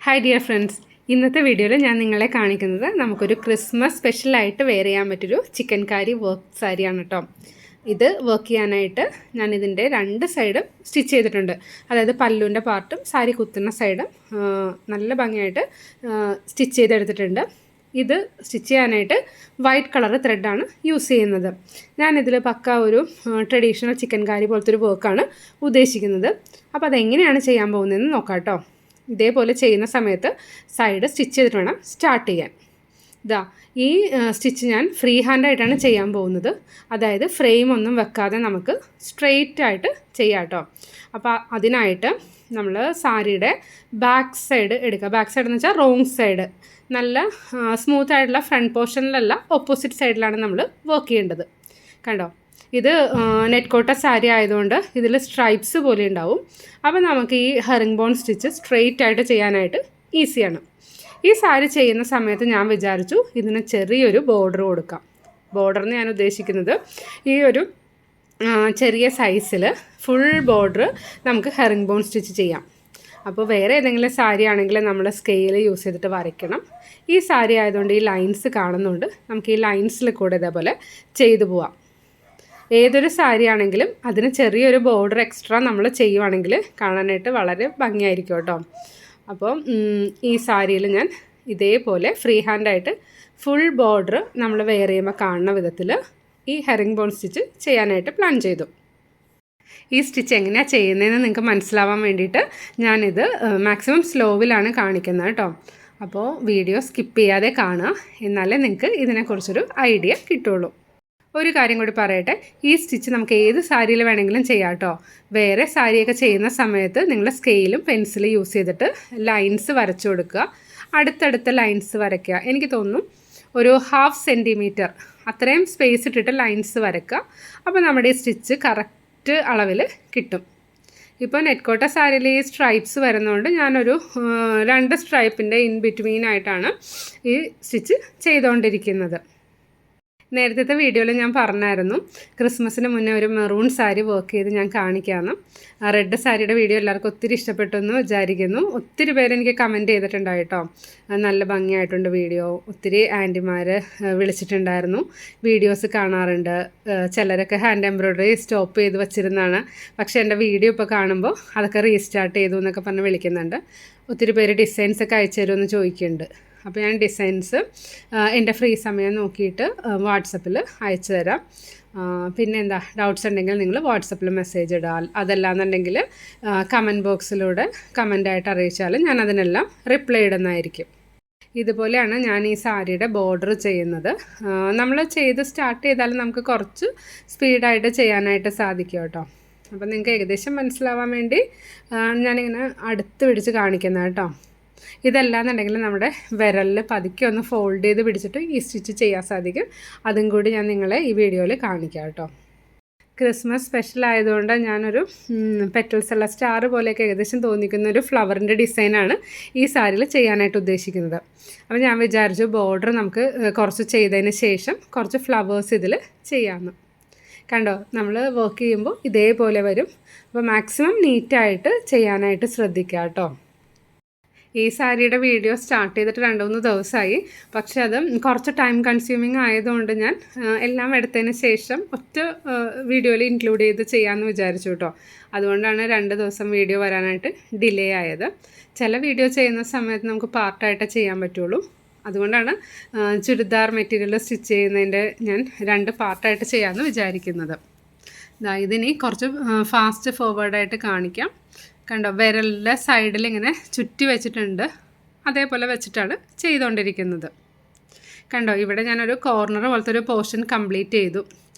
Hi dear friends, ഇന്നത്തെ വീഡിയോയിൽ ഞാൻ നിങ്ങളെ കാണിക്കുന്നത് നമുക്കൊരു ക്രിസ്മസ് സ്പെഷ്യലായിട്ട് വെയർ ചെയ്യാൻ പറ്റൊരു ചിക്കൻ കാരി വർക്ക് സാരിയാണ് കേട്ടോ. ഇത് വർക്ക് ചെയ്യാനായിട്ട് ഞാൻ ഇതിൻ്റെ രണ്ട് സൈഡും സ്റ്റിച്ച് ചെയ്തിട്ടുണ്ട്. അതായത് പല്ലുവിൻ്റെ പാർട്ടും സാരി കുത്തുന്ന സൈഡും നല്ല ഭംഗിയായിട്ട് സ്റ്റിച്ച് ചെയ്തെടുത്തിട്ടുണ്ട്. ഇത് സ്റ്റിച്ച് ചെയ്യാനായിട്ട് വൈറ്റ് കളർ ത്രെഡാണ് യൂസ് ചെയ്യുന്നത്. ഞാനിതിൽ പക്ക ഒരു ട്രഡീഷണൽ ചിക്കൻ കാരി പോലത്തെ ഒരു വർക്കാണ് ഉദ്ദേശിക്കുന്നത്. അപ്പോൾ അതെങ്ങനെയാണ് ചെയ്യാൻ പോകുന്നതെന്ന് നോക്കാം കേട്ടോ. ഇതേപോലെ ചെയ്യുന്ന സമയത്ത് സൈഡ് സ്റ്റിച്ച് ചെയ്തിട്ട് വേണം സ്റ്റാർട്ട് ചെയ്യാൻ. ഈ സ്റ്റിച്ച് ഞാൻ ഫ്രീ ഹാൻഡായിട്ടാണ് ചെയ്യാൻ പോകുന്നത്. അതായത് ഫ്രെയിം ഒന്നും വെക്കാതെ നമുക്ക് സ്ട്രെയിറ്റ് ആയിട്ട് ചെയ്യാം കേട്ടോ. അപ്പോൾ അതിനായിട്ട് നമ്മൾ സാരിയുടെ ബാക്ക് സൈഡ് എടുക്കുക. ബാക്ക് സൈഡ് എന്ന് വെച്ചാൽ റോങ് സൈഡ്, നല്ല സ്മൂത്ത് ആയിട്ടുള്ള ഫ്രണ്ട് പോർഷനിലല്ല, ഓപ്പോസിറ്റ് സൈഡിലാണ് നമ്മൾ വർക്ക് ചെയ്യേണ്ടത്. കണ്ടോ, ഇത് നെറ്റ് കോട്ട സാരി ആയതുകൊണ്ട് ഇതിൽ സ്ട്രൈപ്സ് പോലെ ഉണ്ടാവും. അപ്പോൾ നമുക്ക് ഈ ഹെറിംഗ് ബോൺ സ്റ്റിച്ച് സ്ട്രെയിറ്റ് ആയിട്ട് ചെയ്യാനായിട്ട് ഈസിയാണ്. ഈ സാരി ചെയ്യുന്ന സമയത്ത് ഞാൻ വിചാരിച്ചു ഇതിന് ചെറിയൊരു ബോർഡർ കൊടുക്കാം. ബോർഡറിന് ഞാൻ ഉദ്ദേശിക്കുന്നത് ഈ ഒരു ചെറിയ സൈസിൽ ഫുൾ ബോർഡർ നമുക്ക് ഹെറിംഗ് ബോൺ സ്റ്റിച്ച് ചെയ്യാം. അപ്പോൾ വേറെ ഏതെങ്കിലും സാരി ആണെങ്കിൽ നമ്മൾ സ്കെയിൽ യൂസ് ചെയ്തിട്ട് വരയ്ക്കണം. ഈ സാരി ആയതുകൊണ്ട് ഈ ലൈൻസ് കാണുന്നുണ്ട്, നമുക്ക് ഈ ലൈൻസിൽ കൂടെ ഇതേപോലെ ചെയ്തു പോവാം. ഏതൊരു സാരി ആണെങ്കിലും അതിന് ചെറിയൊരു ബോർഡർ എക്സ്ട്രാ നമ്മൾ ചെയ്യുവാണെങ്കിൽ കാണാനായിട്ട് വളരെ ഭംഗിയായിരിക്കും കേട്ടോ. അപ്പോൾ ഈ സാരിയിൽ ഞാൻ ഇതേപോലെ ഫ്രീ ഹാൻഡായിട്ട് ഫുൾ ബോർഡർ നമ്മൾ വെയർ ചെയ്യുമ്പോൾ കാണുന്ന വിധത്തിൽ ഈ ഹെറിംഗ് ബോൺ സ്റ്റിച്ച് ചെയ്യാനായിട്ട് പ്ലാൻ ചെയ്തു. ഈ സ്റ്റിച്ച് എങ്ങനെയാണ് ചെയ്യുന്നതെന്ന് നിങ്ങൾക്ക് മനസ്സിലാവാൻ വേണ്ടിയിട്ട് ഞാനിത് മാക്സിമം സ്ലോവിലാണ് കാണിക്കുന്നത് കേട്ടോ. അപ്പോൾ വീഡിയോ സ്കിപ്പ് ചെയ്യാതെ കാണുക, എന്നാലേ നിങ്ങൾക്ക് ഇതിനെക്കുറിച്ചൊരു ഐഡിയ കിട്ടുള്ളൂ. ഒരു കാര്യം കൂടി പറയട്ടെ, ഈ സ്റ്റിച്ച് നമുക്ക് ഏത് സാരിയിൽ വേണമെങ്കിലും ചെയ്യാം കേട്ടോ. വേറെ സാരിയൊക്കെ ചെയ്യുന്ന സമയത്ത് നിങ്ങൾ സ്കെയിലും പെൻസിലും യൂസ് ചെയ്തിട്ട് ലൈൻസ് വരച്ചു കൊടുക്കുക. അടുത്തടുത്ത ലൈൻസ് വരയ്ക്കുക. എനിക്ക് തോന്നുന്നു ഒരു 1/2 സെൻറ്റിമീറ്റർ അത്രയും സ്പേസ് ഇട്ടിട്ട് ലൈൻസ് വരയ്ക്കുക. അപ്പോൾ നമ്മുടെ ഈ സ്റ്റിച്ച് കറക്റ്റ് അളവിൽ കിട്ടും. ഇപ്പോൾ നെറ്റ് കോട്ട സാരിയിൽ ഈ സ്ട്രൈപ്സ് വരുന്നതുകൊണ്ട് ഞാനൊരു 2 സ്ട്രൈപ്പിൻ്റെ ഇൻ ബിറ്റ്വീൻ ആയിട്ടാണ് ഈ സ്റ്റിച്ച് ചെയ്തുകൊണ്ടിരിക്കുന്നത്. നേരത്തെ വീഡിയോയിൽ ഞാൻ പറഞ്ഞായിരുന്നു ക്രിസ്മസിന് മുന്നേ ഒരു മെറൂൺ സാരി വർക്ക് ചെയ്ത് ഞാൻ കാണിക്കാമെന്ന്. റെഡ് സാരിയുടെ വീഡിയോ എല്ലാവർക്കും ഒത്തിരി ഇഷ്ടപ്പെട്ടു എന്ന് വിചാരിക്കുന്നു. ഒത്തിരി പേര് എനിക്ക് കമൻറ്റ് ചെയ്തിട്ടുണ്ടായിട്ടോ, നല്ല ഭംഗിയായിട്ടുണ്ട് വീഡിയോ. ഒത്തിരി ആൻറ്റിമാർ വിളിച്ചിട്ടുണ്ടായിരുന്നു, വീഡിയോസ് കാണാറുണ്ട്. ചിലരൊക്കെ ഹാൻഡ് എംബ്രോയ്ഡറി സ്റ്റോപ്പ് ചെയ്ത് വച്ചിരുന്നതാണ്, പക്ഷേ എൻ്റെ വീഡിയോ ഇപ്പോൾ കാണുമ്പോൾ അതൊക്കെ റീസ്റ്റാർട്ട് ചെയ്തു എന്നൊക്കെ പറഞ്ഞ് വിളിക്കുന്നുണ്ട്. ഒത്തിരി പേര് ഡിസൈൻസൊക്കെ അയച്ചു തരുമെന്ന് ചോദിക്കുന്നുണ്ട്. അപ്പോൾ ഞാൻ ഡിസൈൻസ് എൻ്റെ ഫ്രീ സമയം നോക്കിയിട്ട് വാട്സപ്പിൽ അയച്ചു തരാം. പിന്നെ എന്താ ഡൗട്ട്സ് ഉണ്ടെങ്കിൽ നിങ്ങൾ വാട്സപ്പിൽ മെസ്സേജ് ഇടാൽ, അതല്ലാന്നുണ്ടെങ്കിൽ കമൻറ്റ് ബോക്സിലൂടെ കമൻ്റായിട്ട് അറിയിച്ചാൽ ഞാൻ അതിനെല്ലാം റിപ്ലൈ ഇടുന്നതായിരിക്കും. ഇതുപോലെയാണ് ഞാൻ ഈ സാരിയുടെ ബോർഡർ ചെയ്യുന്നത്. നമ്മൾ ചെയ്ത് സ്റ്റാർട്ട് ചെയ്താൽ നമുക്ക് കുറച്ച് സ്പീഡായിട്ട് ചെയ്യാനായിട്ട് സാധിക്കും കേട്ടോ. അപ്പോൾ നിങ്ങൾക്ക് ഏകദേശം മനസ്സിലാവാൻ വേണ്ടി ഞാനിങ്ങനെ അടുത്ത് പിടിച്ച് കാണിക്കുന്നത് കേട്ടോ. ഇതല്ലാന്നുണ്ടെങ്കിൽ നമ്മുടെ വിരലിൽ പതുക്കെ ഒന്ന് ഫോൾഡ് ചെയ്ത് പിടിച്ചിട്ട് ഈ സ്റ്റിച്ച് ചെയ്യാൻ സാധിക്കും. അതും കൂടി ഞാൻ നിങ്ങളെ ഈ വീഡിയോയിൽ കാണിക്കാം കേട്ടോ. ക്രിസ്മസ് സ്പെഷ്യൽ ആയതുകൊണ്ട് ഞാനൊരു പെറ്റൽസ് ഉള്ള സ്റ്റാർ പോലെയൊക്കെ ഏകദേശം തോന്നിക്കുന്ന ഒരു ഫ്ലവറിൻ്റെ ഡിസൈനാണ് ഈ സാരിയിൽ ചെയ്യാനായിട്ട് ഉദ്ദേശിക്കുന്നത്. അപ്പോൾ ഞാൻ വിചാരിച്ചു ബോർഡർ നമുക്ക് കുറച്ച് ചെയ്തതിന് ശേഷം കുറച്ച് ഫ്ലവേഴ്സ് ഇതിൽ ചെയ്യാമെന്ന്. കണ്ടോ, നമ്മൾ വർക്ക് ചെയ്യുമ്പോൾ ഇതേപോലെ വരും. അപ്പോൾ മാക്സിമം നീറ്റായിട്ട് ചെയ്യാനായിട്ട് ശ്രദ്ധിക്കുക കേട്ടോ. ഈ സാരിയുടെ വീഡിയോ സ്റ്റാർട്ട് ചെയ്തിട്ട് 2-3 ദിവസമായി, പക്ഷേ അത് കുറച്ച് ടൈം കൺസ്യൂമിങ് ആയതുകൊണ്ട് ഞാൻ എല്ലാം എടുത്തതിന് ശേഷം ഒറ്റ വീഡിയോയിൽ ഇൻക്ലൂഡ് ചെയ്ത് ചെയ്യാമെന്ന് വിചാരിച്ചു കേട്ടോ. അതുകൊണ്ടാണ് 2 ദിവസം വീഡിയോ വരാനായിട്ട് ഡിലേ ആയത്. ചില വീഡിയോ ചെയ്യുന്ന സമയത്ത് നമുക്ക് പാർട്ടായിട്ട് ചെയ്യാൻ പറ്റുള്ളൂ. അതുകൊണ്ടാണ് ചുരിദാർ മെറ്റീരിയൽ സ്റ്റിച്ച് ചെയ്യുന്നതിൻ്റെ ഞാൻ 2 പാർട്ടായിട്ട് ചെയ്യാമെന്ന് വിചാരിക്കുന്നത്. ഇതിനി കുറച്ച് ഫാസ്റ്റ് ഫോർവേഡായിട്ട് കാണിക്കാം. കണ്ടോ, വിരലിൻ്റെ സൈഡിൽ ഇങ്ങനെ ചുറ്റി വെച്ചിട്ടുണ്ട്, അതേപോലെ വെച്ചിട്ടാണ് ചെയ്തുകൊണ്ടിരിക്കുന്നത്. കണ്ടോ, ഇവിടെ ഞാനൊരു കോർണർ പോലത്തെ ഒരു പോർഷൻ കംപ്ലീറ്റ് ചെയ്തു.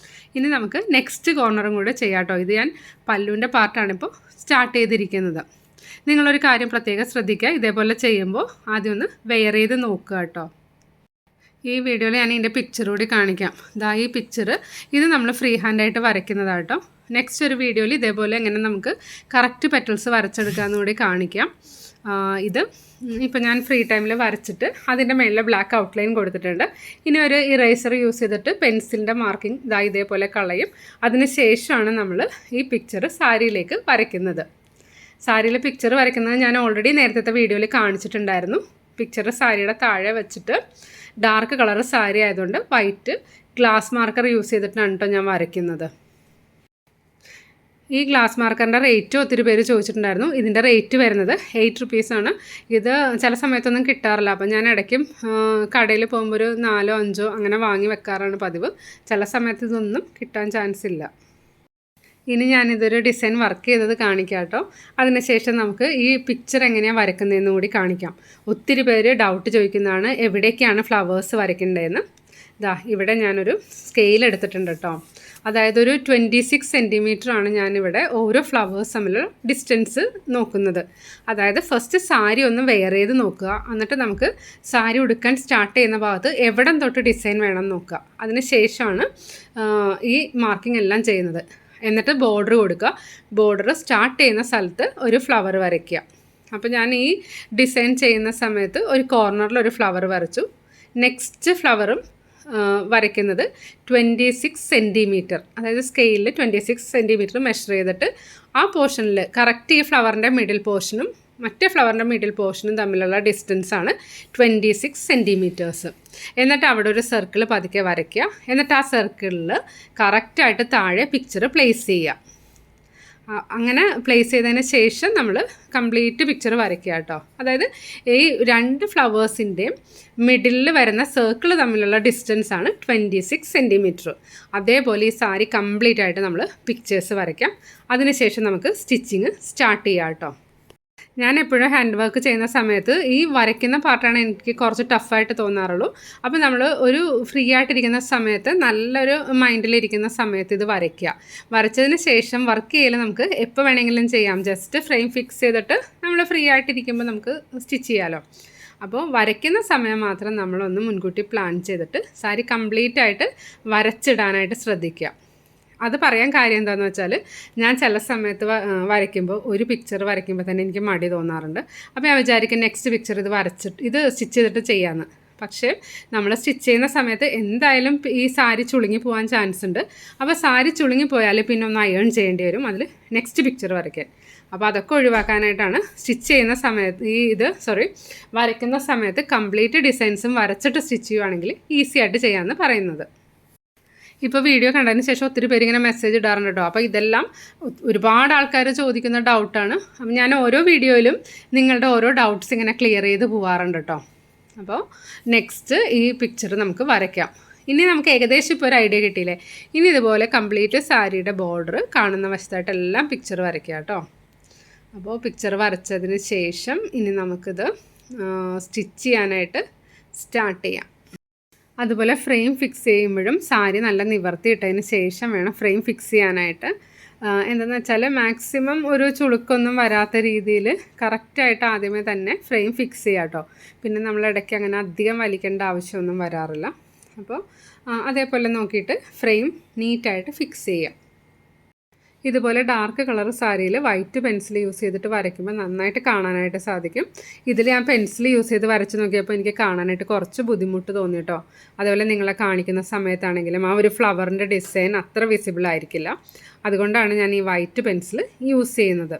ഇനി നമുക്ക് നെക്സ്റ്റ് കോർണറും കൂടെ ചെയ്യാം കേട്ടോ. ഇത് ഞാൻ പല്ലുവിൻ്റെ പാർട്ടാണിപ്പോൾ സ്റ്റാർട്ട് ചെയ്തിരിക്കുന്നത്. നിങ്ങളൊരു കാര്യം പ്രത്യേകം ശ്രദ്ധിക്കുക, ഇതേപോലെ ചെയ്യുമ്പോൾ ആദ്യം ഒന്ന് വെയർ ചെയ്ത് നോക്കുക കേട്ടോ. ഈ വീഡിയോയിൽ ഞാൻ ഇതിൻ്റെ പിക്ചർ കൂടി കാണിക്കാം. ഈ പിക്ചർ ഇത് നമ്മൾ ഫ്രീ ഹാൻഡായിട്ട് വരയ്ക്കുന്നതാട്ടോ. നെക്സ്റ്റ് ഒരു വീഡിയോയിൽ ഇതേപോലെ എങ്ങനെ നമുക്ക് കറക്റ്റ് പെറ്റൽസ് വരച്ചെടുക്കാമെന്ന് കൂടി കാണിക്കാം. ഇത് ഇപ്പോൾ ഞാൻ ഫ്രീ ടൈമിൽ വരച്ചിട്ട് അതിൻ്റെ മേളിൽ ബ്ലാക്ക് ഔട്ട്ലൈൻ കൊടുത്തിട്ടുണ്ട്. ഇനി ഒരു ഇറേസർ യൂസ് ചെയ്തിട്ട് പെൻസിലിൻ്റെ മാർക്കിംഗ് ഇതേപോലെ കളയും. അതിന് ശേഷമാണ് നമ്മൾ ഈ പിക്ചർ സാരിയിലേക്ക് വരയ്ക്കുന്നത്. സാരിയിലെ പിക്ചർ വരയ്ക്കുന്നത് ഞാൻ ഓൾറെഡി നേരത്തെ വീഡിയോയിൽ കാണിച്ചിട്ടുണ്ടായിരുന്നു. പിക്ചർ സാരിയുടെ താഴെ വെച്ചിട്ട് ഡാർക്ക് കളർ സാരി ആയതുകൊണ്ട് വൈറ്റ് ഗ്ലാസ് മാർക്കർ യൂസ് ചെയ്തിട്ടാണ് കേട്ടോ ഞാൻ വരയ്ക്കുന്നത്. ഈ ഗ്ലാസ് മാർക്കറിൻ്റെ റേറ്റ് ഒത്തിരി പേര് ചോദിച്ചിട്ടുണ്ടായിരുന്നു. ഇതിൻ്റെ റേറ്റ് വരുന്നത് 8 റുപ്പീസാണ്. ഇത് ചില സമയത്തൊന്നും കിട്ടാറില്ല. അപ്പോൾ ഞാൻ ഇടയ്ക്കും കടയിൽ പോകുമ്പോൾ ഒരു 4 5 അങ്ങനെ വാങ്ങി വെക്കാറാണ് പതിവ്. ചില സമയത്ത് ഇതൊന്നും കിട്ടാൻ ചാൻസ് ഇല്ല. ഇനി ഞാനിതൊരു ഡിസൈൻ വർക്ക് ചെയ്തത് കാണിക്കാം കേട്ടോ. അതിനുശേഷം നമുക്ക് ഈ പിക്ചർ എങ്ങനെയാണ് വരയ്ക്കുന്നതെന്ന് കൂടി കാണിക്കാം. ഒത്തിരി പേര് ഡൗട്ട് ചോദിക്കുന്നതാണ് എവിടേക്കാണ് ഫ്ലവേഴ്സ് വരയ്ക്കേണ്ടതെന്ന്. ഇവിടെ ഞാനൊരു സ്കെയിൽ എടുത്തിട്ടുണ്ട് കേട്ടോ. അതായത് ഒരു 26 സെൻറ്റിമീറ്ററാണ് ഞാനിവിടെ ഓരോ ഫ്ലവേഴ്സ് തമ്മിലുള്ള ഡിസ്റ്റൻസ് നോക്കുന്നത്. അതായത് ഫസ്റ്റ് സാരി ഒന്ന് വെയർ ചെയ്ത് നോക്കുക. എന്നിട്ട് നമുക്ക് സാരി ഉടുക്കാൻ സ്റ്റാർട്ട് ചെയ്യുന്ന ഭാഗത്ത് എവിടം തൊട്ട് ഡിസൈൻ വേണം നോക്കുക. അതിന് ശേഷമാണ് ഈ മാർക്കിംഗ് എല്ലാം ചെയ്യുന്നത്. എന്നിട്ട് ബോർഡർ കൊടുക്കുക. ബോർഡർ സ്റ്റാർട്ട് ചെയ്യുന്ന സ്ഥലത്ത് ഒരു ഫ്ലവർ വരയ്ക്കുക. അപ്പോൾ ഞാൻ ഈ ഡിസൈൻ ചെയ്യുന്ന സമയത്ത് ഒരു കോർണറിൽ ഒരു ഫ്ലവർ വരച്ചു. നെക്സ്റ്റ് ഫ്ലവറും വരയ്ക്കുന്നത് 26 സെൻറ്റിമീറ്റർ, അതായത് സ്കെയിലിൽ 26 സെൻറ്റിമീറ്റർ മെഷർ ചെയ്തിട്ട് ആ പോർഷനിൽ കറക്റ്റ് ഈ ഫ്ലവറിൻ്റെ മിഡിൽ പോർഷനും മറ്റേ ഫ്ലവറിൻ്റെ മിഡിൽ പോർഷനും തമ്മിലുള്ള ഡിസ്റ്റൻസാണ് 26 സെൻറ്റിമീറ്റേഴ്സ്. എന്നിട്ട് അവിടെ ഒരു സർക്കിൾ പതുക്കെ വരയ്ക്കുക. എന്നിട്ട് ആ സർക്കിളിൽ കറക്റ്റായിട്ട് താഴെ പിക്ചർ പ്ലേസ് ചെയ്യുക. അങ്ങനെ പ്ലേസ് ചെയ്തതിന് ശേഷം നമ്മൾ കംപ്ലീറ്റ് പിക്ചർ വരയ്ക്കുക കേട്ടോ. അതായത് ഈ 2 ഫ്ലവേഴ്സിൻ്റെയും മിഡിലിൽ വരുന്ന സർക്കിൾ തമ്മിലുള്ള ഡിസ്റ്റൻസാണ് 26 സെൻറ്റിമീറ്റർ. അതേപോലെ ഈ സാരി കംപ്ലീറ്റ് ആയിട്ട് നമ്മൾ പിക്ചേഴ്സ് വരയ്ക്കാം. അതിനുശേഷം നമുക്ക് സ്റ്റിച്ചിങ് സ്റ്റാർട്ട് ചെയ്യാം കേട്ടോ. ഞാൻ എപ്പോഴും ഹാൻഡ് വർക്ക് ചെയ്യുന്ന സമയത്ത് ഈ വരയ്ക്കുന്ന പാർട്ടാണ് എനിക്ക് കുറച്ച് ടഫായിട്ട് തോന്നാറുള്ളൂ. അപ്പോൾ നമ്മൾ ഒരു ഫ്രീ ആയിട്ടിരിക്കുന്ന സമയത്ത് നല്ലൊരു മൈൻഡിലിരിക്കുന്ന സമയത്ത് ഇത് വരയ്ക്കുക. വരച്ചതിന് ശേഷം വർക്ക് ചെയ്യൽ നമുക്ക് എപ്പോൾ വേണമെങ്കിലും ചെയ്യാം. ജസ്റ്റ് ഫ്രെയിം ഫിക്സ് ചെയ്തിട്ട് നമ്മൾ ഫ്രീ ആയിട്ടിരിക്കുമ്പോൾ നമുക്ക് സ്റ്റിച്ച് ചെയ്യാമല്ലോ. അപ്പോൾ വരയ്ക്കുന്ന സമയം മാത്രം നമ്മളൊന്ന് മുൻകൂട്ടി പ്ലാൻ ചെയ്തിട്ട് സാരി കംപ്ലീറ്റ് ആയിട്ട് വരച്ചിടാനായിട്ട് ശ്രദ്ധിക്കുക. അത് പറയാൻ കാര്യം എന്താണെന്ന് വെച്ചാൽ ഞാൻ ചില സമയത്ത് വരയ്ക്കുമ്പോൾ ഒരു പിക്ചർ വരയ്ക്കുമ്പോൾ തന്നെ എനിക്ക് മടി തോന്നാറുണ്ട്. അപ്പോൾ ഞാൻ വിചാരിക്കും നെക്സ്റ്റ് പിക്ചർ ഇത് സ്റ്റിച്ച് ചെയ്തിട്ട് ചെയ്യാമെന്ന്. പക്ഷേ നമ്മൾ സ്റ്റിച്ച് ചെയ്യുന്ന സമയത്ത് എന്തായാലും ഈ സാരി ചുളുങ്ങി പോകാൻ ചാൻസ് ഉണ്ട്. അപ്പോൾ സാരി ചുളുങ്ങി പോയാൽ പിന്നെ ഒന്ന് അയേൺ ചെയ്യേണ്ടി വരും അതിൽ നെക്സ്റ്റ് പിക്ചർ വരയ്ക്കാൻ. അപ്പോൾ അതൊക്കെ ഒഴിവാക്കാനായിട്ടാണ് സ്റ്റിച്ച് ചെയ്യുന്ന സമയത്ത് വരയ്ക്കുന്ന സമയത്ത് കംപ്ലീറ്റ് ഡിസൈൻസും വരച്ചിട്ട് സ്റ്റിച്ച് ചെയ്യുവാണെങ്കിൽ ഈസി ആയിട്ട് ചെയ്യാമെന്ന് പറയുന്നത്. ഇപ്പോൾ വീഡിയോ കണ്ടതിന് ശേഷം ഒത്തിരി പേര് ഇങ്ങനെ മെസ്സേജ് ഇടാറുണ്ട് കേട്ടോ. അപ്പോൾ ഇതെല്ലാം ഒരുപാട് ആൾക്കാർ ചോദിക്കുന്ന ഡൗട്ടാണ്. അപ്പം ഞാൻ ഓരോ വീഡിയോയിലും നിങ്ങളുടെ ഓരോ ഡൗട്ട്സ് ഇങ്ങനെ ക്ലിയർ ചെയ്ത് പോകാറുണ്ട് കേട്ടോ. അപ്പോൾ നെക്സ്റ്റ് ഈ പിക്ചർ നമുക്ക് വരയ്ക്കാം. ഇനി നമുക്ക് ഏകദേശം ഇപ്പോൾ ഒരു ഐഡിയ കിട്ടിയില്ലേ. ഇനി ഇതുപോലെ കംപ്ലീറ്റ് സാരിയുടെ ബോർഡർ കാണുന്ന വശത്തായിട്ടെല്ലാം പിക്ചർ വരയ്ക്കാം കേട്ടോ. അപ്പോൾ പിക്ചർ വരച്ചതിന് ശേഷം ഇനി നമുക്കിത് സ്റ്റിച്ച് ചെയ്യാനായിട്ട് സ്റ്റാർട്ട് ചെയ്യാം. അതുപോലെ ഫ്രെയിം ഫിക്സ് ചെയ്യുമ്പോഴും സാരി നല്ല നിവർത്തിയിട്ടതിന് ശേഷം വേണം ഫ്രെയിം ഫിക്സ് ചെയ്യാനായിട്ട്. എന്താണെന്ന് വെച്ചാൽ മാക്സിമം ഒരു ചുളുക്കൊന്നും വരാത്ത രീതിയിൽ കറക്റ്റായിട്ട് ആദ്യമേ തന്നെ ഫ്രെയിം ഫിക്സ് ചെയ്യാം കേട്ടോ. പിന്നെ നമ്മൾ ഇടയ്ക്ക് അങ്ങനെ അധികം വലിക്കേണ്ട ആവശ്യമൊന്നും വരാറില്ല. അപ്പോൾ അതേപോലെ നോക്കിയിട്ട് ഫ്രെയിം നീറ്റായിട്ട് ഫിക്സ് ചെയ്യാം. ഇതുപോലെ ഡാർക്ക് കളർ സാരിയിൽ വൈറ്റ് പെൻസിൽ യൂസ് ചെയ്തിട്ട് വരയ്ക്കുമ്പോൾ നന്നായിട്ട് കാണാനായിട്ട് സാധിക്കും. ഇതിൽ ഞാൻ പെൻസിൽ യൂസ് ചെയ്ത് വരച്ച് നോക്കിയപ്പോൾ എനിക്ക് കാണാനായിട്ട് കുറച്ച് ബുദ്ധിമുട്ട് തോന്നി കേട്ടോ. അതുപോലെ നിങ്ങളെ കാണിക്കുന്ന സമയത്താണെങ്കിലും ആ ഒരു ഫ്ലവറിൻ്റെ ഡിസൈൻ അത്ര വിസിബിൾ ആയിരിക്കില്ല. അതുകൊണ്ടാണ് ഞാൻ ഈ വൈറ്റ് പെൻസിൽ യൂസ് ചെയ്യുന്നത്.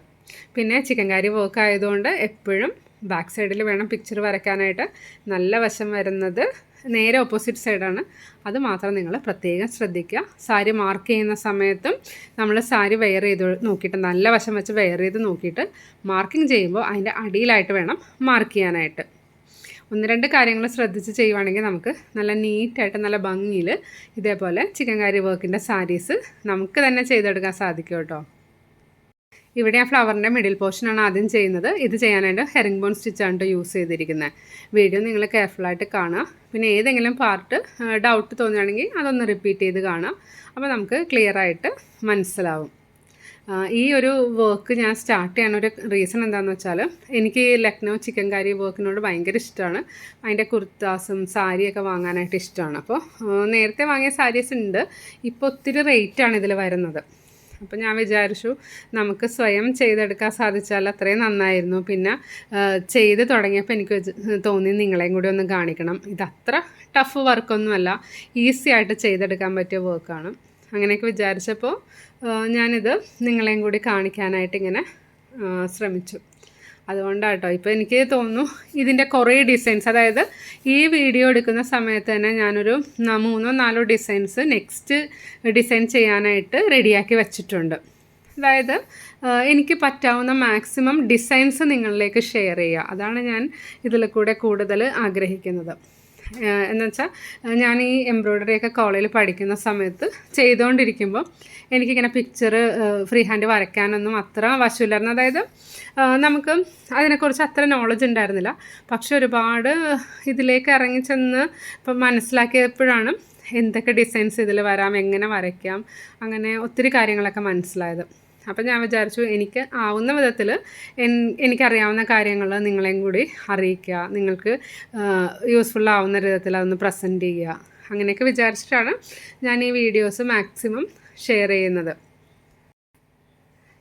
പിന്നെ ചിക്കൻകാരി വർക്ക് ആയതുകൊണ്ട് എപ്പോഴും ബാക്ക് സൈഡിൽ വേണം പിക്ചർ വരയ്ക്കാനായിട്ട്. നല്ല വശം വരുന്നത് നേരെ ഓപ്പോസിറ്റ് സൈഡാണ്. അത് മാത്രം നിങ്ങൾ പ്രത്യേകം ശ്രദ്ധിക്കുക. സാരി മാർക്ക് ചെയ്യുന്ന സമയത്തും നമ്മൾ സാരി വെയർ ചെയ്ത് നോക്കിയിട്ട് നല്ല വശം വെച്ച് വെയർ ചെയ്ത് നോക്കിയിട്ട് മാർക്കിംഗ് ചെയ്യുമ്പോൾ അതിൻ്റെ അടിയിലായിട്ട് വേണം മാർക്ക് ചെയ്യാനായിട്ട്. 1-2 കാര്യങ്ങൾ ശ്രദ്ധിച്ച് ചെയ്യുവാണെങ്കിൽ നമുക്ക് നല്ല നീറ്റായിട്ട് നല്ല ഭംഗിയിൽ ഇതേപോലെ ചിക്കൻകാരി വർക്കിൻ്റെ സാരീസ് നമുക്ക് തന്നെ ചെയ്തെടുക്കാൻ സാധിക്കും കേട്ടോ. ഇവിടെ ഞാൻ ഫ്ലവറിൻ്റെ മിഡിൽ പോർഷനാണ് ആദ്യം ചെയ്യുന്നത്. ഇത് ചെയ്യാനായിട്ട് ഹെറിംഗ് ബോൺ സ്റ്റിച്ചാണ് യൂസ് ചെയ്തിരിക്കുന്നത്. വീഡിയോ നിങ്ങൾ കെയർഫുള്ളായിട്ട് കാണുക. പിന്നെ ഏതെങ്കിലും പാർട്ട് ഡൗട്ട് തോന്നുകയാണെങ്കിൽ അതൊന്ന് റിപ്പീറ്റ് ചെയ്ത് കാണാം. അപ്പോൾ നമുക്ക് ക്ലിയറായിട്ട് മനസ്സിലാവും. ഈ ഒരു വർക്ക് ഞാൻ സ്റ്റാർട്ട് ചെയ്യാനൊരു റീസൺ എന്താണെന്ന് വെച്ചാൽ എനിക്ക് ലക്നൗ ചിക്കൻകാരി വർക്കിനോട് ഭയങ്കര ഇഷ്ടമാണ്. അതിൻ്റെ കുർത്താസും സാരിയൊക്കെ വാങ്ങാനായിട്ട് ഇഷ്ടമാണ്. അപ്പോൾ നേരത്തെ വാങ്ങിയ സാരീസ് ഉണ്ട്. ഇപ്പോൾ ഒത്തിരി റേറ്റാണ് ഇതിൽ വരുന്നത്. അപ്പോൾ ഞാൻ വിചാരിച്ചു നമുക്ക് സ്വയം ചെയ്തെടുക്കാൻ സാധിച്ചാൽ അത്രയും നന്നായിരുന്നു. പിന്നെ ചെയ്ത് തുടങ്ങിയപ്പോൾ എനിക്ക് തോന്നി നിങ്ങളെയും കൂടി ഒന്ന് കാണിക്കണം. ഇതത്ര ടഫ് വർക്കൊന്നുമല്ല, ഈസി ആയിട്ട് ചെയ്തെടുക്കാൻ പറ്റിയ വർക്കാണ്. അങ്ങനെയൊക്കെ വിചാരിച്ചപ്പോൾ ഞാനിത് നിങ്ങളെയും കൂടി കാണിക്കാനായിട്ട് ഇങ്ങനെ ശ്രമിച്ചു. അതുകൊണ്ടാട്ടോ ഇപ്പോൾ എനിക്ക് തോന്നുന്നു ഇതിൻ്റെ കുറേ ഡിസൈൻസ്, അതായത് ഈ വീഡിയോ എടുക്കുന്ന സമയത്ത് തന്നെ ഞാനൊരു 3-4 ഡിസൈൻസ് നെക്സ്റ്റ് ഡിസൈൻ ചെയ്യാനായിട്ട് റെഡിയാക്കി വെച്ചിട്ടുണ്ട്. അതായത് എനിക്ക് പറ്റാവുന്ന മാക്സിമം ഡിസൈൻസ് നിങ്ങളിലേക്ക് ഷെയർ ചെയ്യുക, അതാണ് ഞാൻ ഇതിൽ കൂടെ കൂടുതൽ ആഗ്രഹിക്കുന്നത്. എന്നുവെച്ചാൽ ഞാൻ ഈ എംബ്രോയ്ഡറിയൊക്കെ കോളേജിൽ പഠിക്കുന്ന സമയത്ത് ചെയ്തുകൊണ്ടിരിക്കുമ്പോൾ എനിക്കിങ്ങനെ പിക്ചർ ഫ്രീ ഹാൻഡ് വരയ്ക്കാനൊന്നും അത്ര വശമില്ലായിരുന്നു. അതായത് നമുക്ക് അതിനെക്കുറിച്ച് അത്ര നോളജ് ഉണ്ടായിരുന്നില്ല. പക്ഷെ ഒരുപാട് ഇതിലേക്ക് ഇറങ്ങിച്ചെന്ന് ഇപ്പം മനസ്സിലാക്കിയപ്പോഴാണ് എന്തൊക്കെ ഡിസൈൻസ് ഇതിൽ വരാം, എങ്ങനെ വരയ്ക്കാം, അങ്ങനെ ഒത്തിരി കാര്യങ്ങളൊക്കെ മനസ്സിലായത്. അപ്പം ഞാൻ വിചാരിച്ചു എനിക്ക് ആവുന്ന വിധത്തിൽ എനിക്കറിയാവുന്ന കാര്യങ്ങൾ നിങ്ങളെയും കൂടി അറിയിക്കുക, നിങ്ങൾക്ക് യൂസ്ഫുൾ ആവുന്ന വിധത്തിൽ അതൊന്ന് പ്രസൻറ്റ് ചെയ്യുക, അങ്ങനെയൊക്കെ വിചാരിച്ചിട്ടാണ് ഞാൻ ഈ വീഡിയോസ് മാക്സിമം ഷെയർ ചെയ്യുന്നത്.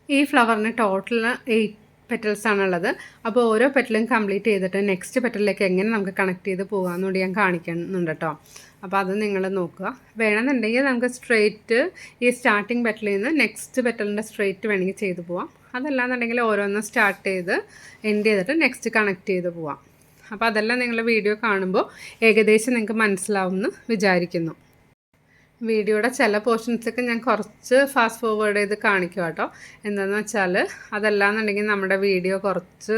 ഈ ഫ്ലവറിന് ടോട്ടൽ 8 പെറ്റൽസ് ആണുള്ളത്. അപ്പോൾ ഓരോ പെറ്റലും കംപ്ലീറ്റ് ചെയ്തിട്ട് നെക്സ്റ്റ് പെറ്റലിലേക്ക് എങ്ങനെ നമുക്ക് കണക്ട് ചെയ്ത് പോകാമെന്നുകൂടി ഞാൻ കാണിക്കുന്നുണ്ട് കേട്ടോ. അപ്പോൾ അത് നിങ്ങൾ നോക്കുക. വേണമെന്നുണ്ടെങ്കിൽ നമുക്ക് സ്ട്രെയിറ്റ് ഈ സ്റ്റാർട്ടിങ് പെറ്റലിൽ നിന്ന് നെക്സ്റ്റ് പെറ്റലിൻ്റെ സ്ട്രെയിറ്റ് വേണമെങ്കിൽ ചെയ്ത് പോവാം. അതല്ലാന്നുണ്ടെങ്കിൽ ഓരോന്നും സ്റ്റാർട്ട് ചെയ്ത് എൻഡ് ചെയ്തിട്ട് നെക്സ്റ്റ് കണക്ട് ചെയ്ത് പോവാം. അപ്പോൾ അതെല്ലാം നിങ്ങൾ വീഡിയോ കാണുമ്പോൾ ഏകദേശം നിങ്ങൾക്ക് മനസ്സിലാവുമെന്ന് വിചാരിക്കുന്നു. വീഡിയോയുടെ ചില പോർഷൻസൊക്കെ ഞാൻ കുറച്ച് ഫാസ്റ്റ് ഫോർവേഡ് ചെയ്ത് കാണിക്കും കേട്ടോ. എന്താണെന്ന് വെച്ചാൽ അതല്ലാന്നുണ്ടെങ്കിൽ നമ്മുടെ വീഡിയോ കുറച്ച്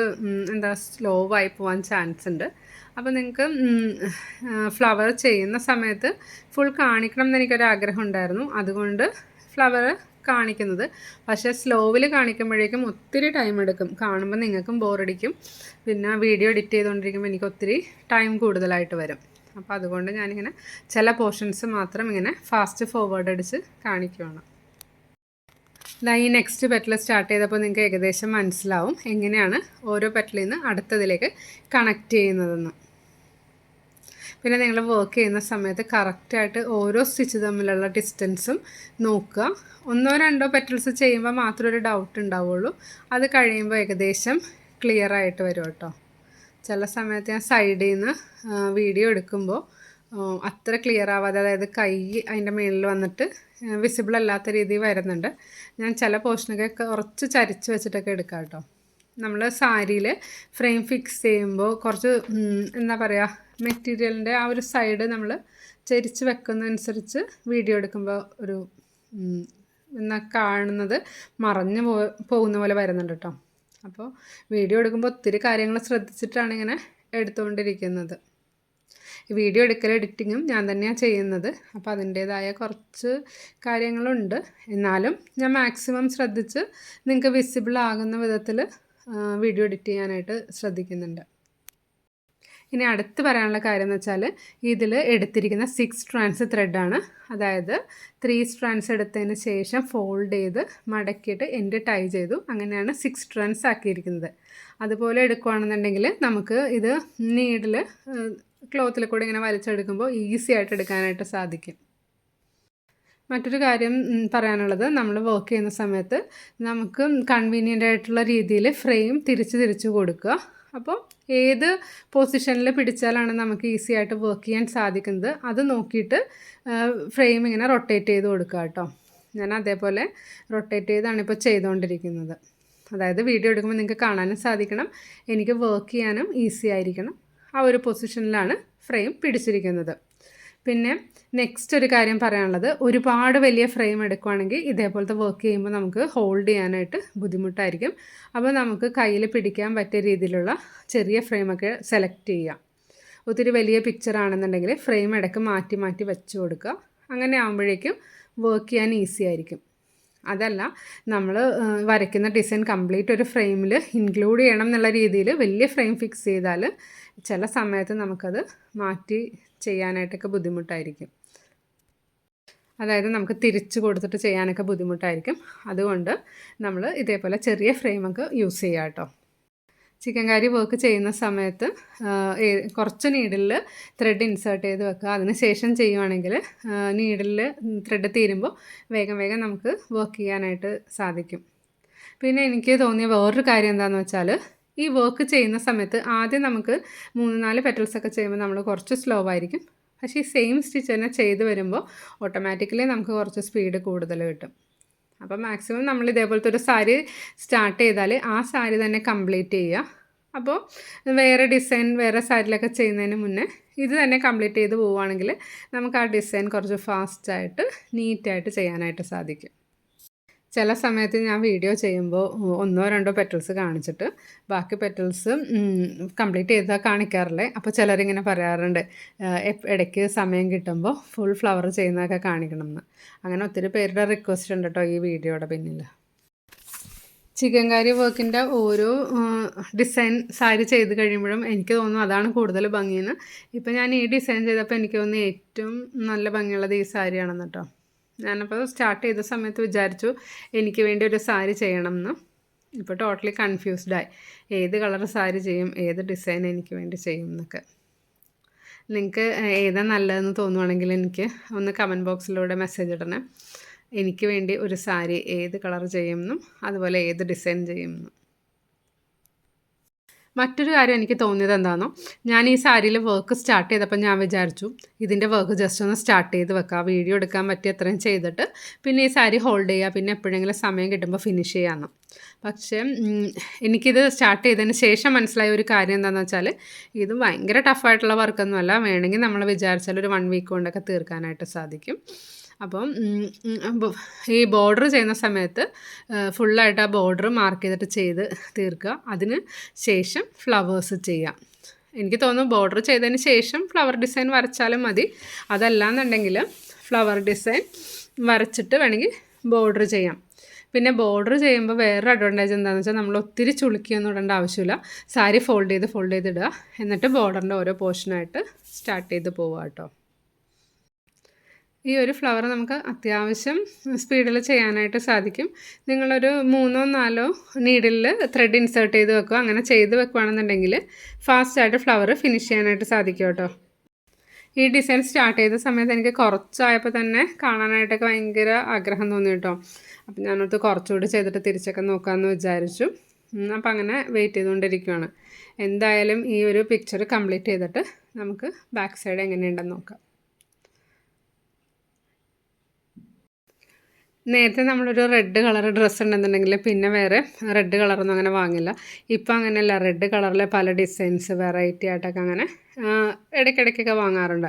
സ്ലോ ആയി പോകാൻ ചാൻസ് ഉണ്ട്. അപ്പോൾ നിങ്ങൾക്ക് ഫ്ലവർ ചെയ്യുന്ന സമയത്ത് ഫുൾ കാണിക്കണം എന്ന് എനിക്കൊരാഗ്രഹം ഉണ്ടായിരുന്നു, അതുകൊണ്ട് ഫ്ലവർ കാണിക്കുന്നത്. പക്ഷേ സ്ലോവിൽ കാണിക്കുമ്പോഴേക്കും ഒത്തിരി ടൈം എടുക്കും, കാണുമ്പോൾ നിങ്ങൾക്കും ബോറടിക്കും. പിന്നെ വീഡിയോ എഡിറ്റ് ചെയ്തുകൊണ്ടിരിക്കുമ്പോൾ എനിക്ക് ഒത്തിരി ടൈം കൂടുതലായിട്ട് വരും. അപ്പോൾ അതുകൊണ്ട് ഞാനിങ്ങനെ ചില പോർഷൻസ് മാത്രം ഇങ്ങനെ ഫാസ്റ്റ് ഫോർവേഡ് അടിച്ച് കാണിക്കുകയാണ്. ഈ നെക്സ്റ്റ് പെറ്റൽ സ്റ്റാർട്ട് ചെയ്തപ്പോൾ നിങ്ങൾക്ക് ഏകദേശം മനസ്സിലാവും എങ്ങനെയാണ് ഓരോ പെറ്റലിൽ നിന്ന് അടുത്തതിലേക്ക് കണക്ട് ചെയ്യുന്നതെന്ന്. പിന്നെ നിങ്ങൾ വർക്ക് ചെയ്യുന്ന സമയത്ത് കറക്റ്റായിട്ട് ഓരോ സ്റ്റിച്ച് തമ്മിലുള്ള ഡിസ്റ്റൻസും നോക്കുക. 1-2 പെറ്റൽസ് ചെയ്യുമ്പോൾ മാത്രമേ ഒരു ഡൗട്ട് ഉണ്ടാവുള്ളൂ. അത് കഴിയുമ്പോൾ ഏകദേശം ക്ലിയർ ആയിട്ട് വരും കേട്ടോ. ചില സമയത്ത് ഞാൻ സൈഡിൽ നിന്ന് വീഡിയോ എടുക്കുമ്പോൾ അത്ര ക്ലിയർ ആവാതെ, അതായത് കൈ അതിൻ്റെ മുകളിൽ വന്നിട്ട് വിസിബിൾ അല്ലാത്ത രീതിയിൽ വരുന്നുണ്ട്. ഞാൻ ചില പോർഷനൊക്കെ കുറച്ച് ചരിച്ച് വെച്ചിട്ടൊക്കെ എടുക്കാം കേട്ടോ. നമ്മൾ സാരിയിൽ ഫ്രെയിം ഫിക്സ് ചെയ്യുമ്പോൾ കുറച്ച് എന്താ പറയുക, മെറ്റീരിയലിൻ്റെ ആ ഒരു സൈഡ് നമ്മൾ ചരിച്ച് വെക്കുന്നതനുസരിച്ച് വീഡിയോ എടുക്കുമ്പോൾ ഒരു കാണുന്നത് മറഞ്ഞു പോകുന്ന പോലെ വരുന്നുണ്ട് കേട്ടോ. അപ്പോൾ വീഡിയോ എടുക്കുമ്പോൾ ഒത്തിരി കാര്യങ്ങൾ ശ്രദ്ധിച്ചിട്ടാണ് ഇങ്ങനെ എടുത്തുകൊണ്ടിരിക്കുന്നത്. വീഡിയോ എടുക്കൽ എഡിറ്റിങ്ങും ഞാൻ തന്നെയാണ് ചെയ്യുന്നത്. അപ്പോൾ അതിൻ്റേതായ കുറച്ച് കാര്യങ്ങളുണ്ട്. എന്നാലും ഞാൻ മാക്സിമം ശ്രദ്ധിച്ച് നിങ്ങൾക്ക് വിസിബിൾ ആകുന്ന വിധത്തിൽ വീഡിയോ എഡിറ്റ് ചെയ്യാനായിട്ട് ശ്രദ്ധിക്കുന്നുണ്ട്. ഇനി അടുത്ത് പറയാനുള്ള കാര്യം എന്ന് വെച്ചാൽ ഇതിൽ എടുത്തിരിക്കുന്ന 6 സ്ട്രാൻഡ്സ് ത്രെഡാണ്. അതായത് 3 സ്ട്രാൻഡ്സ് എടുത്തതിന് ശേഷം ഫോൾഡ് ചെയ്ത് മടക്കിയിട്ട് എൻഡ് ടൈ ചെയ്തു. അങ്ങനെയാണ് 6 സ്ട്രാൻഡ്സ് ആക്കിയിരിക്കുന്നത്. അതുപോലെ എടുക്കുകയാണെന്നുണ്ടെങ്കിൽ നമുക്ക് ഇത് നീഡിൽ ക്ലോത്തിൽ കൂടെ ഇങ്ങനെ വലിച്ചെടുക്കുമ്പോൾ ഈസി ആയിട്ട് എടുക്കാനായിട്ട് സാധിക്കും. മറ്റൊരു കാര്യം പറയാനുള്ളത്, നമ്മൾ വർക്ക് ചെയ്യുന്ന സമയത്ത് നമുക്ക് കൺവീനിയൻ്റ് ആയിട്ടുള്ള രീതിയിൽ ഫ്രെയിം തിരിച്ച് കൊടുക്കുക. അപ്പോൾ ഏത് പൊസിഷനിൽ പിടിച്ചാലാണ് നമുക്ക് ഈസി ആയിട്ട് വർക്ക് ചെയ്യാൻ സാധിക്കുന്നത് അത് നോക്കിയിട്ട് ഫ്രെയിം ഇങ്ങനെ റൊട്ടേറ്റ് ചെയ്ത് കൊടുക്കുക കേട്ടോ. ഞാൻ അതേപോലെ റൊട്ടേറ്റ് ചെയ്താണ് ഇപ്പോൾ ചെയ്തുകൊണ്ടിരിക്കുന്നത്. അതായത് വീഡിയോ എടുക്കുമ്പോൾ നിങ്ങൾക്ക് കാണാനും സാധിക്കണം, എനിക്ക് വർക്ക് ചെയ്യാനും ഈസി ആയിരിക്കണം. ആ ഒരു പൊസിഷനിലാണ് ഫ്രെയിം പിടിച്ചിരിക്കുന്നത്. പിന്നെ നെക്സ്റ്റ് ഒരു കാര്യം പറയാനുള്ളത്, ഒരുപാട് വലിയ ഫ്രെയിം എടുക്കുകയാണെങ്കിൽ ഇതേപോലത്തെ വർക്ക് ചെയ്യുമ്പോൾ നമുക്ക് ഹോൾഡ് ചെയ്യാനായിട്ട് ബുദ്ധിമുട്ടായിരിക്കും. അപ്പോൾ നമുക്ക് കയ്യിൽ പിടിക്കാൻ പറ്റിയ രീതിയിലുള്ള ചെറിയ ഫ്രെയിമൊക്കെ സെലക്ട് ചെയ്യാം. ഒത്തിരി വലിയ പിക്ചർ ആണെന്നുണ്ടെങ്കിൽ ഫ്രെയിം ഇടയ്ക്ക് മാറ്റി മാറ്റി വെച്ച് കൊടുക്കുക. അങ്ങനെ ആകുമ്പോഴേക്കും വർക്ക് ചെയ്യാൻ ഈസി ആയിരിക്കും. അതല്ല നമ്മൾ വരയ്ക്കുന്ന ഡിസൈൻ കംപ്ലീറ്റ് ഒരു ഫ്രെയിമിൽ ഇൻക്ലൂഡ് ചെയ്യണം എന്നുള്ള രീതിയിൽ വലിയ ഫ്രെയിം ഫിക്സ് ചെയ്താൽ ചില സമയത്ത് നമുക്കത് മാറ്റി ചെയ്യാനായിട്ടൊക്കെ ബുദ്ധിമുട്ടായിരിക്കും. അതായത് നമുക്ക് തിരിച്ച് കൊടുത്തിട്ട് ചെയ്യാനൊക്കെ ബുദ്ധിമുട്ടായിരിക്കും. അതുകൊണ്ട് നമ്മൾ ഇതേപോലെ ചെറിയ ഫ്രെയിമൊക്കെ യൂസ് ചെയ്യാം കേട്ടോ. ചിക്കൻ കറി വർക്ക് ചെയ്യുന്ന സമയത്ത് കുറച്ച് നീഡിലിൽ ത്രെഡ് ഇൻസേർട്ട് ചെയ്ത് വെക്കുക. അതിന് ശേഷം ചെയ്യുവാണെങ്കിൽ നീഡിലിൽ ത്രെഡ് തീരുമ്പോൾ വേഗം നമുക്ക് വർക്ക് ചെയ്യാനായിട്ട് സാധിക്കും. പിന്നെ എനിക്ക് തോന്നിയ വേറൊരു കാര്യം എന്താണെന്ന് വെച്ചാൽ, ഈ വർക്ക് ചെയ്യുന്ന സമയത്ത് ആദ്യം നമുക്ക് 3-4 പെറ്റൽസൊക്കെ ചെയ്യുമ്പോൾ നമ്മൾ കുറച്ച് സ്ലോ ആയിരിക്കും. പക്ഷേ ഈ സെയിം സ്റ്റിച്ച് തന്നെ ചെയ്ത് വരുമ്പോൾ ഓട്ടോമാറ്റിക്കലി നമുക്ക് കുറച്ച് സ്പീഡ് കൂടുതൽ കിട്ടും. അപ്പോൾ മാക്സിമം നമ്മൾ ഇതേപോലത്തെ ഒരു സാരി സ്റ്റാർട്ട് ചെയ്താൽ ആ സാരി തന്നെ കംപ്ലീറ്റ് ചെയ്യുക. അപ്പോൾ വേറെ ഡിസൈൻ വേറെ സാരിയിലൊക്കെ ചെയ്യുന്നതിന് മുന്നേ ഇത് തന്നെ കംപ്ലീറ്റ് ചെയ്ത് പോവുകയാണെങ്കിൽ നമുക്ക് ആ ഡിസൈൻ കുറച്ച് ഫാസ്റ്റായിട്ട് നീറ്റായിട്ട് ചെയ്യാനായിട്ട് സാധിക്കും. ചില സമയത്ത് ഞാൻ വീഡിയോ ചെയ്യുമ്പോൾ 1-2 പെറ്റൽസ് കാണിച്ചിട്ട് ബാക്കി പെറ്റൽസ് കംപ്ലീറ്റ് ചെയ്താൽ കാണിക്കാറില്ലേ. അപ്പോൾ ചിലരിങ്ങനെ പറയാറുണ്ട് ഇടയ്ക്ക് സമയം കിട്ടുമ്പോൾ ഫുൾ ഫ്ലവർ ചെയ്യുന്നതൊക്കെ കാണിക്കണം എന്ന്. അങ്ങനെ ഒത്തിരി പേരുടെ റിക്വസ്റ്റ് ഉണ്ട് കേട്ടോ ഈ വീഡിയോയുടെ പിന്നിൽ. ചിക്കൻകാരി വർക്കിൻ്റെ ഓരോ ഡിസൈൻ സാരി ചെയ്ത് കഴിയുമ്പോഴും എനിക്ക് തോന്നുന്നു അതാണ് കൂടുതൽ ഭംഗിയെന്ന്. ഇപ്പം ഞാൻ ഈ ഡിസൈൻ ചെയ്തപ്പോൾ എനിക്ക് തോന്നുന്നു ഏറ്റവും നല്ല ഭംഗിയുള്ളത് ഈ സാരിയാണെന്ന് കേട്ടോ. ഞാനപ്പോൾ സ്റ്റാർട്ട് ചെയ്ത സമയത്ത് വിചാരിച്ചു എനിക്ക് വേണ്ടി ഒരു സാരി ചെയ്യണം എന്ന്. ഇപ്പോൾ ടോട്ടലി കൺഫ്യൂസ്ഡായി ഏത് കളർ സാരി ചെയ്യും, ഏത് ഡിസൈൻ എനിക്ക് വേണ്ടി ചെയ്യും എന്നൊക്കെ. നിങ്ങൾക്ക് ഏതാ നല്ലതെന്ന് തോന്നുവാണെങ്കിൽ എനിക്ക് ഒന്ന് കമൻറ്റ് ബോക്സിലൂടെ മെസ്സേജ് ഇടണേ. എനിക്ക് വേണ്ടി ഒരു സാരി ഏത് കളർ ചെയ്യുമെന്നും അതുപോലെ ഏത് ഡിസൈൻ ചെയ്യുമെന്നും. മറ്റൊരു കാര്യം എനിക്ക് തോന്നിയത് എന്താണെന്നോ, ഞാൻ ഈ സാരിയിൽ വർക്ക് സ്റ്റാർട്ട് ചെയ്തപ്പോൾ ഞാൻ വിചാരിച്ചു ഇതിൻ്റെ വർക്ക് ജസ്റ്റ് ഒന്ന് സ്റ്റാർട്ട് ചെയ്ത് വെക്കുക, വീഡിയോ എടുക്കാൻ പറ്റിയ അത്രയും ചെയ്തിട്ട് പിന്നെ ഈ സാരി ഹോൾഡ് ചെയ്യുക, പിന്നെ എപ്പോഴെങ്കിലും സമയം കിട്ടുമ്പോൾ ഫിനിഷ് ചെയ്യാമെന്ന്. പക്ഷേ എനിക്കിത് സ്റ്റാർട്ട് ചെയ്തതിന് ശേഷം മനസ്സിലായ ഒരു കാര്യം എന്താണെന്ന് വെച്ചാൽ ഇത് ഭയങ്കര ടഫായിട്ടുള്ള വർക്കൊന്നുമല്ല. വേണമെങ്കിൽ നമ്മൾ വിചാരിച്ചാൽ ഒരു 1 വീക്ക് കൊണ്ടൊക്കെ തീർക്കാനായിട്ട് സാധിക്കും. അപ്പം ഈ ബോർഡർ ചെയ്യുന്ന സമയത്ത് ഫുള്ളായിട്ട് ആ ബോർഡർ മാർക്ക് ചെയ്തിട്ട് ചെയ്ത് തീർക്കുക. അതിന് ശേഷം ഫ്ലവേഴ്സ് ചെയ്യാം. എനിക്ക് തോന്നുന്നു ബോർഡർ ചെയ്തതിന് ശേഷം ഫ്ലവർ ഡിസൈൻ വരച്ചാലും മതി. അതല്ലാന്നുണ്ടെങ്കിൽ ഫ്ലവർ ഡിസൈൻ വരച്ചിട്ട് വേണമെങ്കിൽ ബോർഡർ ചെയ്യാം. പിന്നെ ബോർഡർ ചെയ്യുമ്പോൾ വേറൊരു അഡ്വാൻറ്റേജ് എന്താണെന്ന് വെച്ചാൽ നമ്മൾ ഒത്തിരി ചുളുക്കിയൊന്നും ഇടേണ്ട ആവശ്യമില്ല. സാരി ഫോൾഡ് ചെയ്ത് ഇടുക, എന്നിട്ട് ബോർഡറിൻ്റെ ഓരോ പോർഷനായിട്ട് സ്റ്റാർട്ട് ചെയ്ത് പോവുക കേട്ടോ. ഈ ഒരു ഫ്ലവർ നമുക്ക് അത്യാവശ്യം സ്പീഡിൽ ചെയ്യാനായിട്ട് സാധിക്കും. നിങ്ങളൊരു 3-4 നീഡിലിൽ ത്രെഡ് ഇൻസേർട്ട് ചെയ്ത് വെക്കുക. അങ്ങനെ ചെയ്ത് വെക്കുകയാണെന്നുണ്ടെങ്കിൽ ഫാസ്റ്റായിട്ട് ഫ്ലവർ ഫിനിഷ് ചെയ്യാനായിട്ട് സാധിക്കും കേട്ടോ. ഈ ഡിസൈൻ സ്റ്റാർട്ട് ചെയ്ത സമയത്ത് എനിക്ക് കുറച്ചായപ്പോൾ തന്നെ കാണാനായിട്ടൊക്കെ ഭയങ്കര ആഗ്രഹം തോന്നി കേട്ടോ. അപ്പം ഞാനത് കുറച്ചുകൂടി ചെയ്തിട്ട് തിരിച്ചൊക്കെ നോക്കാമെന്ന് വിചാരിച്ചു. അപ്പം അങ്ങനെ വെയിറ്റ് ചെയ്തുകൊണ്ടിരിക്കുകയാണ്. എന്തായാലും ഈ ഒരു പിക്ചർ കംപ്ലീറ്റ് ചെയ്തിട്ട് നമുക്ക് ബാക്ക് സൈഡ് എങ്ങനെയുണ്ടെന്ന് നോക്കാം. നേരത്തെ നമ്മളൊരു റെഡ് കളർ ഡ്രസ്സ് ഉണ്ടെന്നുണ്ടെങ്കിൽ പിന്നെ വേറെ റെഡ് കളറൊന്നും അങ്ങനെ വാങ്ങില്ല. ഇപ്പം അങ്ങനെയല്ല, റെഡ് കളറിൽ പല ഡിസൈൻസ് വെറൈറ്റി ആയിട്ടൊക്കെ അങ്ങനെ ഇടയ്ക്കിടയ്ക്കൊക്കെ വാങ്ങാറുണ്ട്.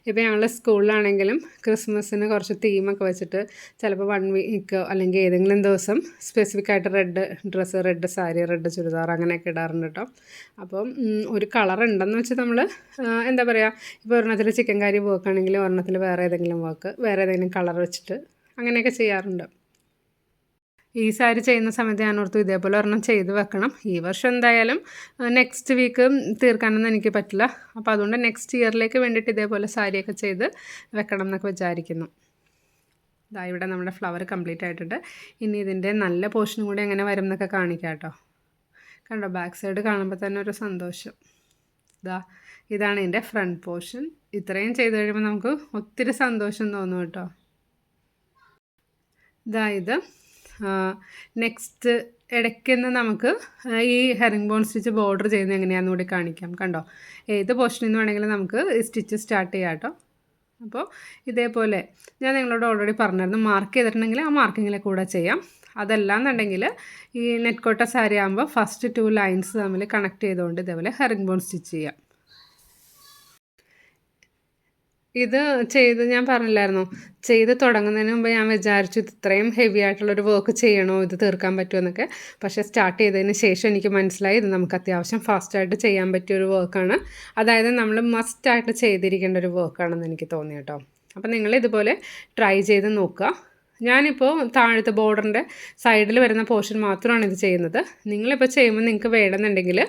ഇപ്പോൾ ഞങ്ങൾ സ്കൂളിലാണെങ്കിലും ക്രിസ്മസിന് കുറച്ച് തീമൊക്കെ വെച്ചിട്ട് ചിലപ്പോൾ 1 വീക്ക് അല്ലെങ്കിൽ ഏതെങ്കിലും ദിവസം സ്പെസിഫിക് ആയിട്ട് red dress, red sari, red churidar അങ്ങനെയൊക്കെ ഇടാറുണ്ട് കേട്ടോ. അപ്പം ഒരു കളർ ഉണ്ടെന്ന് വെച്ച് നമ്മൾ എന്താ പറയുക, ഇപ്പോൾ ഒരെണ്ണത്തിൽ ചിക്കൻ കറി വർക്ക് ആണെങ്കിൽ ഒരെണ്ണത്തിൽ വേറെ ഏതെങ്കിലും വർക്ക്, വേറെ ഏതെങ്കിലും കളർ വെച്ചിട്ട് അങ്ങനെയൊക്കെ ചെയ്യാറുണ്ട്. ഈ സാരി ചെയ്യുന്ന സമയത്ത് ഞാൻ ഓർത്തു ഇതേപോലെ ഒരെണ്ണം ചെയ്ത് വെക്കണം. ഈ വർഷം എന്തായാലും നെക്സ്റ്റ് വീക്ക് തീർക്കാനൊന്നും എനിക്ക് പറ്റില്ല. അപ്പോൾ അതുകൊണ്ട് നെക്സ്റ്റ് ഇയറിലേക്ക് വേണ്ടിയിട്ട് ഇതേപോലെ സാരിയൊക്കെ ചെയ്ത് വെക്കണം എന്നൊക്കെ വിചാരിക്കുന്നു. ഇതാ ഇവിടെ നമ്മുടെ ഫ്ലവർ കംപ്ലീറ്റ് ആയിട്ടുണ്ട്. ഇനി ഇതിൻ്റെ നല്ല പോർഷനും കൂടി എങ്ങനെ വരും എന്നൊക്കെ കാണിക്കാം കേട്ടോ. കണ്ടോ, ബാക്ക് സൈഡ് കാണുമ്പോൾ തന്നെ ഒരു സന്തോഷം. ഇതാണ് ഇതിൻ്റെ ഫ്രണ്ട് പോർഷൻ. ഇത്രയും ചെയ്ത് കഴിയുമ്പോൾ നമുക്ക് ഒത്തിരി സന്തോഷം തോന്നും കേട്ടോ. ഇത് നെക്സ്റ്റ് ഇടയ്ക്കുന്ന് നമുക്ക് ഈ ഹെറിംഗ് ബോൺ സ്റ്റിച്ച് ബോർഡർ ചെയ്യുന്നത് എങ്ങനെയാണെന്ന് കൂടി കാണിക്കാം. കണ്ടോ, ഏത് പോർഷനിൽ നിന്ന് വേണമെങ്കിലും നമുക്ക് ഈ സ്റ്റിച്ച് സ്റ്റാർട്ട് ചെയ്യാം കേട്ടോ. അപ്പോൾ ഇതേപോലെ ഞാൻ നിങ്ങളോട് ഓൾറെഡി പറഞ്ഞിരുന്നു, മാർക്ക് ചെയ്തിട്ടുണ്ടെങ്കിൽ ആ മാർക്കിങ്ങിലെ കൂടെ ചെയ്യാം. അതല്ലാന്നുണ്ടെങ്കിൽ ഈ നെറ്റ് കോട്ട സാരി ആകുമ്പോൾ ഫസ്റ്റ് 2 ലൈൻസ് തമ്മിൽ കണക്ട് ചെയ്തുകൊണ്ട് ഇതേപോലെ ഹെറിംഗ് ബോൺ സ്റ്റിച്ച് ചെയ്യാം. ഇത് ചെയ്ത് ഞാൻ പറഞ്ഞില്ലായിരുന്നു, ചെയ്ത് തുടങ്ങുന്നതിന് മുമ്പ് ഞാൻ വിചാരിച്ചു ഇത് ഇത്രയും ഹെവി ആയിട്ടുള്ളൊരു വർക്ക് ചെയ്യണോ, ഇത് തീർക്കാൻ പറ്റുമോ എന്നൊക്കെ. പക്ഷേ സ്റ്റാർട്ട് ചെയ്തതിന് ശേഷം എനിക്ക് മനസ്സിലായി ഇത് നമുക്ക് അത്യാവശ്യം ഫാസ്റ്റായിട്ട് ചെയ്യാൻ പറ്റിയൊരു വർക്കാണ്. അതായത് നമ്മൾ മസ്റ്റായിട്ട് ചെയ്തിരിക്കേണ്ട ഒരു വർക്കാണെന്ന് എനിക്ക് തോന്നി കേട്ടോ. അപ്പോൾ നിങ്ങളിതുപോലെ ട്രൈ ചെയ്ത് നോക്കുക. ഞാനിപ്പോൾ താഴത്തെ ബോർഡറിൻ്റെ സൈഡിൽ വരുന്ന പോർഷൻ മാത്രമാണ് ഇത് ചെയ്യുന്നത്. നിങ്ങളിപ്പോൾ ചെയ്യുമ്പോൾ നിങ്ങൾക്ക് വേണമെന്നുണ്ടെങ്കിൽ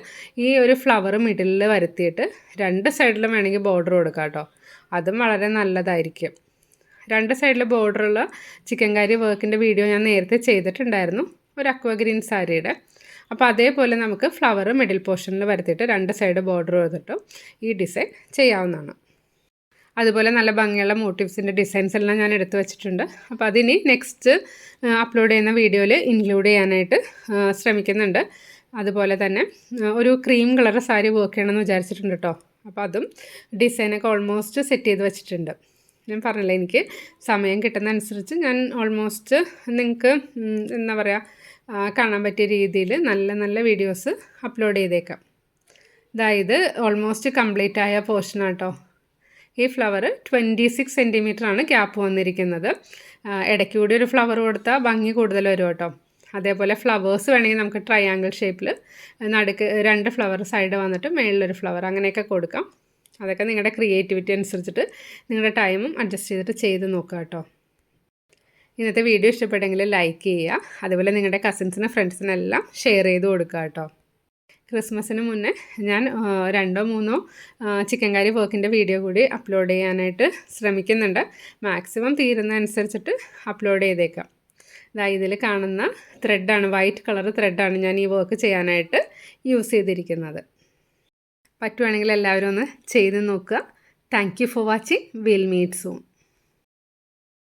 ഈ ഒരു ഫ്ലവർ മിഡിലിൽ വരുത്തിയിട്ട് 2 സൈഡിലും വേണമെങ്കിൽ ബോർഡർ കൊടുക്കാം കേട്ടോ. അതും വളരെ നല്ലതായിരിക്കും. 2 സൈഡിൽ ബോർഡറുള്ള ചിക്കൻ കറി വർക്കിൻ്റെ വീഡിയോ ഞാൻ നേരത്തെ ചെയ്തിട്ടുണ്ടായിരുന്നു, ഒരു അക്വ ഗ്രീൻ സാരിയുടെ. അപ്പോൾ അതേപോലെ നമുക്ക് ഫ്ലവർ മിഡിൽ പോർഷനിൽ വരുത്തിയിട്ട് 2 സൈഡ് ബോർഡർ ചെയ്തിട്ടും ഈ ഡിസൈൻ ചെയ്യാവുന്നതാണ്. അതുപോലെ നല്ല ഭംഗിയുള്ള മോട്ടീവ്സിൻ്റെ ഡിസൈൻസ് എല്ലാം ഞാൻ എടുത്തു വെച്ചിട്ടുണ്ട്. അപ്പോൾ അതിനി നെക്സ്റ്റ് അപ്ലോഡ് ചെയ്യുന്ന വീഡിയോയിൽ ഇൻക്ലൂഡ് ചെയ്യാനായിട്ട് ശ്രമിക്കുന്നുണ്ട്. അതുപോലെ തന്നെ ഒരു ക്രീം കളർ സാരി വർക്ക് ചെയ്യണമെന്ന് വിചാരിച്ചിട്ടുണ്ട് കേട്ടോ. അപ്പോൾ അതും ഡിസൈനൊക്കെ ഓൾമോസ്റ്റ് സെറ്റ് ചെയ്ത് വെച്ചിട്ടുണ്ട്. ഞാൻ പറഞ്ഞില്ല, എനിക്ക് സമയം കിട്ടുന്നതനുസരിച്ച് ഞാൻ ഓൾമോസ്റ്റ് നിങ്ങൾക്ക് എന്താ പറയുക കാണാൻ പറ്റിയ രീതിയിൽ നല്ല നല്ല വീഡിയോസ് അപ്ലോഡ് ചെയ്തേക്കാം. ഇതായത് ഓൾമോസ്റ്റ് കംപ്ലീറ്റ് ആയ പോർഷനാട്ടോ. ഈ ഫ്ലവർ 26 സെൻറ്റിമീറ്ററാണ് ഗ്യാപ്പ് വന്നിരിക്കുന്നത്. ഇടയ്ക്ക് കൂടി ഒരു ഫ്ലവർ കൊടുത്താൽ ഭംഗി കൂടുതൽ വരും കേട്ടോ. അതേപോലെ ഫ്ലവേഴ്സ് വേണമെങ്കിൽ നമുക്ക് ട്രയാങ്കിൾ ഷേപ്പിൽ നടുക്ക് 2 ഫ്ലവർ സൈഡ് വന്നിട്ട് മേളിലൊരു ഫ്ലവർ അങ്ങനെയൊക്കെ കൊടുക്കാം. അതൊക്കെ നിങ്ങളുടെ ക്രിയേറ്റിവിറ്റി അനുസരിച്ചിട്ട് നിങ്ങളുടെ ടൈമും അഡ്ജസ്റ്റ് ചെയ്തിട്ട് ചെയ്ത് നോക്കുക കേട്ടോ. ഇന്നത്തെ വീഡിയോ ഇഷ്ടപ്പെട്ടെങ്കിൽ ലൈക്ക് ചെയ്യുക. അതുപോലെ നിങ്ങളുടെ കസിൻസിനും ഫ്രണ്ട്സിനെല്ലാം ഷെയർ ചെയ്ത് കൊടുക്കുക കേട്ടോ. ക്രിസ്മസിന് മുന്നേ ഞാൻ 2-3 ചിക്കൻ കറി വർക്കിൻ്റെ വീഡിയോ കൂടി അപ്ലോഡ് ചെയ്യാനായിട്ട് ശ്രമിക്കുന്നുണ്ട്. മാക്സിമം തീരുന്നതനുസരിച്ചിട്ട് അപ്ലോഡ് ചെയ്തേക്കാം. ഇതിൽ കാണുന്ന ത്രെഡാണ്, വൈറ്റ് കളർ ത്രെഡാണ് ഞാൻ ഈ വർക്ക് ചെയ്യാനായിട്ട് യൂസ് ചെയ്തിരിക്കുന്നത്. പറ്റുവാണെങ്കിൽ എല്ലാവരും ഒന്ന് ചെയ്ത് നോക്കുക. Thank you for watching. Will meet soon.